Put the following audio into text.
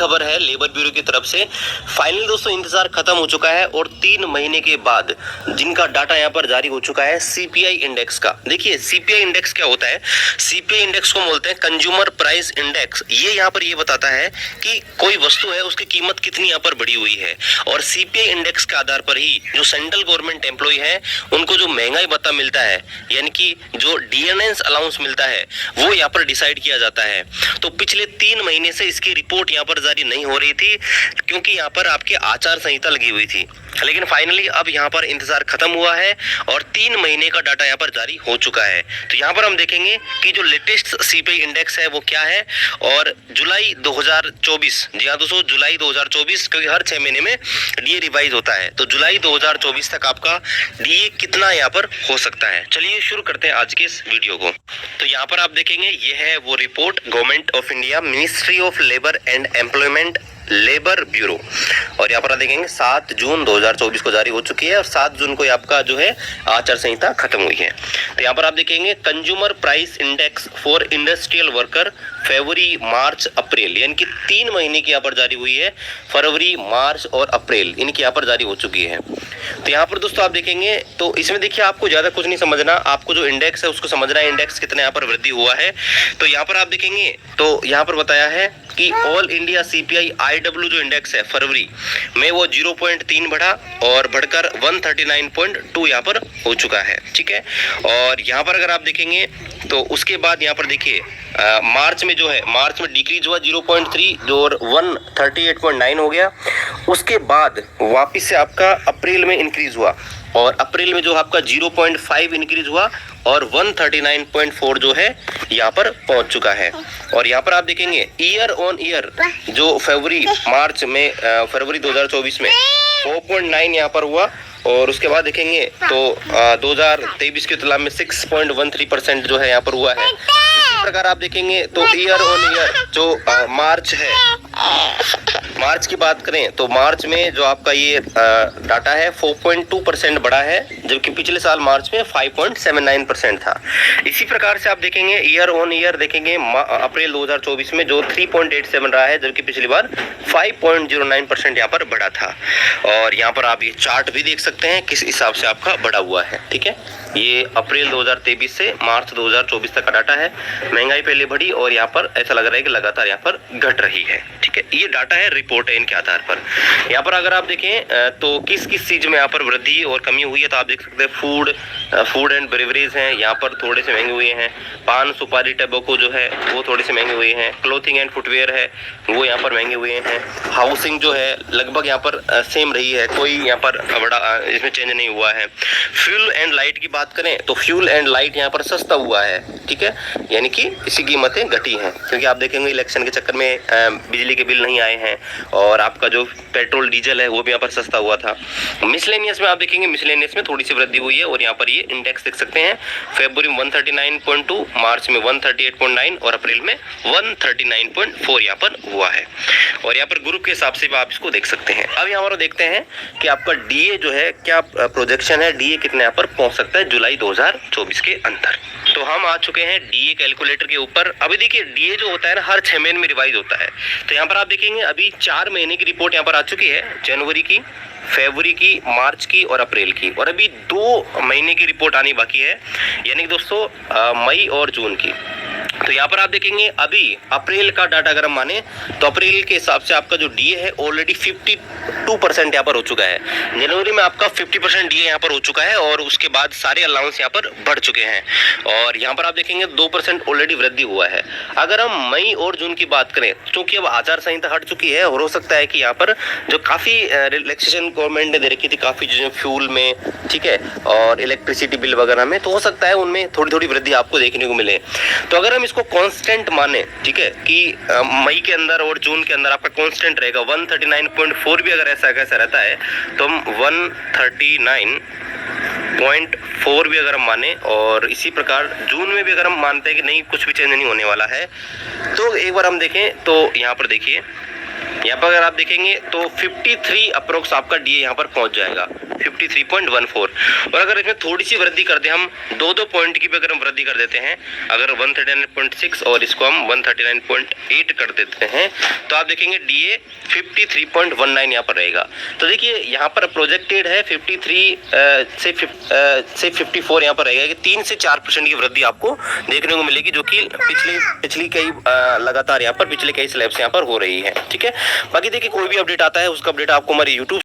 खबर है labour bureau की तरफ से। फाइनली दोस्तों इंतजार खत्म हो चुका है और 3 महीने के बाद जिनका डाटा यहाँ पर जारी हो चुका है सीपीआई इंडेक्स का। देखिए सीपीआई इंडेक्स क्या होता है, सीपीआई इंडेक्स को बोलते हैं कंज्यूमर प्राइस इंडेक्स। ये यहाँ पर ये बताता है कि कोई वस्तु है उसकी कीमत कितनी यहाँ पर बढ़ी हुई है, और सीपीआई इंडेक्स के आधार पर ही जो सेंट्रल गवर्नमेंट एम्प्लॉय है उनको जो महंगाई भत्ता मिलता है, यानी कि जो डीएनएस अलाउंस मिलता है, वो यहाँ पर डिसाइड किया जाता है। तो पिछले 3 महीने से इसकी रिपोर्ट यहाँ पर जारी नहीं हो रही थी क्योंकि यहाँ पर आपकी आचार संहिता लगी हुई थी, लेकिन फाइनली अब यहाँ पर इंतजार खत्म हुआ है और 3 महीने का डाटा यहाँ पर जारी हो चुका है। तो यहाँ पर हम देखेंगे कि जो लेटेस्ट सीपीआई इंडेक्स है वो क्या है, और जुलाई 2024, जी हाँ दोस्तों जुलाई 2024, क्योंकि हर 6 महीने में डीए रिवाइज होता है, तो जुलाई 2024 तक आपका डीए कितना यहाँ पर हो सकता है। चलिए शुरू करते हैं आज के इस वीडियो को। तो यहाँ पर आप देखेंगे ये है वो report government of India, ministry of labour and employment, labour bureau, और यहाँ पर आप देखेंगे 7 जून 2024 को जारी हो चुकी है और 7 जून को आपका जो है आचार संहिता खत्म हुई है। तो यहाँ पर आप देखेंगे consumer price index for industrial worker फरवरी मार्च अप्रैल, यानी कि 3 महीने की यहाँ पर जारी हुई है, फरवरी मार्च और अप्रैल इनकी यहाँ पर जारी हो चुकी है। तो यहाँ पर दोस्तों आप देखेंगे तो इसमें देखिए आपको ज्यादा कुछ नहीं समझना, आपको जो इंडेक्स है उसको समझना है, इंडेक्स कितना यहाँ पर वृद्धि हुआ है। तो यहाँ पर आप देखेंगे तो यहाँ पर बताया है कि ऑल इंडिया सीपीआई आईडब्ल्यू जो इंडेक्स है फरवरी में वो 0.3 बढ़ा और बढ़कर 139.2 यहाँ पर हो चुका है, ठीक है। और यहाँ पर अगर आप देखेंगे तो उसके बाद यहाँ पर देखिए मार्च में जो है, मार्च में डिक्रीज हुआ 0.3 जो और 138.9 हो गया। उसके बाद वापिस से आपका अप्रैल में इंक्रीज हुआ और अप्रैल में जो आपका 0.5 इंक्रीज हुआ और 139.4 जो है यहाँ पर पहुंच चुका है। और यहाँ पर आप देखेंगे ईयर ऑन ईयर जो फरवरी मार्च में फरवरी 2024 में 4.9 यहाँ पर हुआ, और उसके बाद देखेंगे तो 2023 की तुलना में 6.13% जो है यहाँ पर हुआ है। इसी प्रकार आप देखेंगे तो ईयर ऑन ईयर जो मार्च है, मार्च की बात करें तो मार्च में जो आपका ये डाटा है 4.2% बढ़ा है, जबकि पिछले साल मार्च में 5.79% था। इसी प्रकार से आप देखेंगे ईयर ऑन ईयर देखेंगे अप्रैल 2024 में जो 3.87 रहा है, जबकि पिछली बार 5.09% यहाँ पर बढ़ा था। और यहाँ पर आप ये चार्ट भी देख सकते हैं किस हिसाब से आपका बढ़ा हुआ है, ठीक है। ये अप्रैल 2023 से मार्च 2024 तक का डाटा है। महंगाई पहले बढ़ी और यहाँ पर ऐसा लग रहा है कि लगातार यहाँ पर घट रही है, ठीक है। ये डाटा है, रिपोर्ट है इनके आधार पर। यहाँ पर अगर आप देखें तो किस किस चीज में यहाँ पर वृद्धि और कमी हुई है, तो आप देख सकते हैं फूड एंड बेवरेज हैं, यहाँ पर थोड़े से महंगे हुए हैं। पान सुपारी टैबेको जो है वो थोड़े से महंगे हुए हैं। क्लोथिंग एंड फुटवेयर है वो यहाँ पर महंगे हुए हैं। हाउसिंग जो है लगभग यहाँ पर सेम रही है, कोई यहाँ पर बड़ा इसमें चेंज नहीं हुआ है। फ्यूल एंड लाइट की बात करें तो फ्यूल एंड लाइट यहाँ पर सस्ता हुआ है, ठीक है, यानी कि इसकी कीमतें घटी हैं, क्योंकि आप देखेंगे इलेक्शन के चक्कर में बिजली के बिल नहीं आए हैं और आपका जो पेट्रोल डीजल है वो भी यहाँ पर सस्ता हुआ था। मिसलेनियस में आप देखेंगे मिसलेनियस में थोड़ी सी वृद्धि हुई है और यहाँ पर ये इंडेक्स देख सकते हैं, फरवरी में 139.2, मार्च में 138.9 और अप्रैल में 139.4 यहाँ पर हुआ है। और यहाँ पर ग्रुप के हिसाब से भी आप इसको देख सकते हैं। अब यहाँ पर देखते हैं कि आपका डीए जो है क्या प्रोजेक्शन है, डीए कितने यहाँ पर पहुंच सकता है जुलाई 2024 के अंदर। तो हम आ चुके हैं डीए कैलकुलेटर के ऊपर। अभी देखिए डीए जो होता है ना हर 6 महीने में रिवाइज होता है। तो यहाँ पर आप देखेंगे अभी 4 महीने की रिपोर्ट यहाँ पर आ चुकी है, जनवरी की, फरवरी की, मार्च की और अप्रैल की, और अभी 2 महीने की रिपोर्ट आनी बाकी है, यानी कि दोस्तों मई और जून की। तो यहाँ पर आप देखेंगे अभी अप्रैल का डाटा अगर हम माने तो अप्रैल के हिसाब से आपका जो डीए है ऑलरेडी 52% यहाँ पर हो चुका है। जनवरी में आपका 50% डीए यहाँ पर हो चुका है और उसके बाद सारे अलाउंस यहाँ पर बढ़ चुके हैं। और यहाँ पर आप देखेंगे 2% ऑलरेडी वृद्धि हुआ है। अगर हम मई और जून की बात करें, क्योंकि अब आचार संहिता हट चुकी है और हो सकता है कि यहाँ पर जो काफ़ी रिलैक्सेशन गवर्नमेंट ने दे रखी थी काफ़ी चीज़ें फ्यूल में, ठीक है, और इलेक्ट्रिसिटी बिल वगैरह में, तो हो सकता है उनमें थोड़ी थोड़ी वृद्धि आपको देखने को मिले। तो अगर हम इसको कांस्टेंट माने, ठीक है, कि मई के अंदर और जून के अंदर आपका कांस्टेंट रहेगा 139.4 भी अगर ऐसा कैसा रहता है तो हम 139.4 भी अगर हम माने, और इसी प्रकार जून में भी अगर हम मानते हैं कि नहीं कुछ भी चेंज नहीं होने वाला है, तो एक बार हम देखें तो यहाँ पर देखिए यहाँ पर अगर आप देखेंगे तो 53 अप्रोक्स आपका डीए यहाँ पर पहुंच जाएगा, 53.14। और अगर इसमें थोड़ी सी वृद्धि कर दें हम, 2 पॉइंट की भी अगर हम वृद्धि कर देते हैं, अगर 139.6 और इसको हम 139.8 कर देते हैं, तो आप देखेंगे डीए 53.19 यहाँ पर रहेगा। तो देखिए यहाँ पर प्रोजेक्टेड है 53 से 54 यहाँ पर रहेगा कि 3 से 4% की वृद्धि आपको देखने को मिलेगी, जो कि पिछली कई लगातार यहाँ पर पिछले कई स्लैब से यहाँ पर हो रही है। ठीक है, बाकी देखिए कोई भी अपडेट आता है उसका अपडेट आपको हमारे यूट्यूब